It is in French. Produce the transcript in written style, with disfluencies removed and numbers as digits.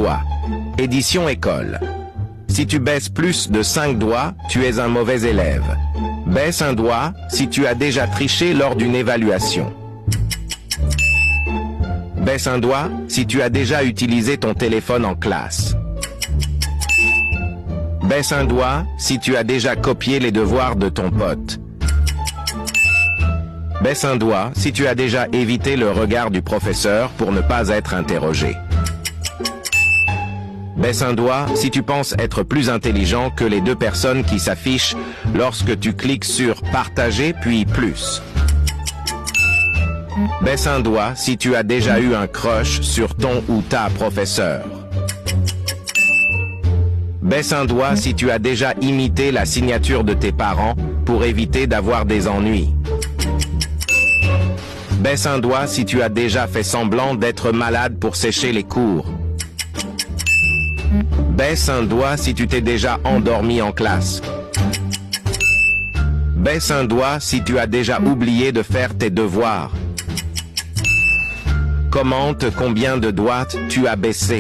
doigt. Édition école. Si tu baisses plus de 5 doigts, tu es un mauvais élève. Baisse un doigt si tu as déjà triché lors d'une évaluation. Baisse un doigt si tu as déjà utilisé ton téléphone en classe. Baisse un doigt si tu as déjà copié les devoirs de ton pote. Baisse un doigt si tu as déjà évité le regard du professeur pour ne pas être interrogé. Baisse un doigt si tu penses être plus intelligent que les deux personnes qui s'affichent lorsque tu cliques sur « Partager » puis « Plus ». Baisse un doigt si tu as déjà eu un crush sur ton ou ta professeur. Baisse un doigt si tu as déjà imité la signature de tes parents pour éviter d'avoir des ennuis. Baisse un doigt si tu as déjà fait semblant d'être malade pour sécher les cours. Baisse un doigt si tu t'es déjà endormi en classe. Baisse un doigt si tu as déjà oublié de faire tes devoirs. Commente combien de doigts tu as baissé.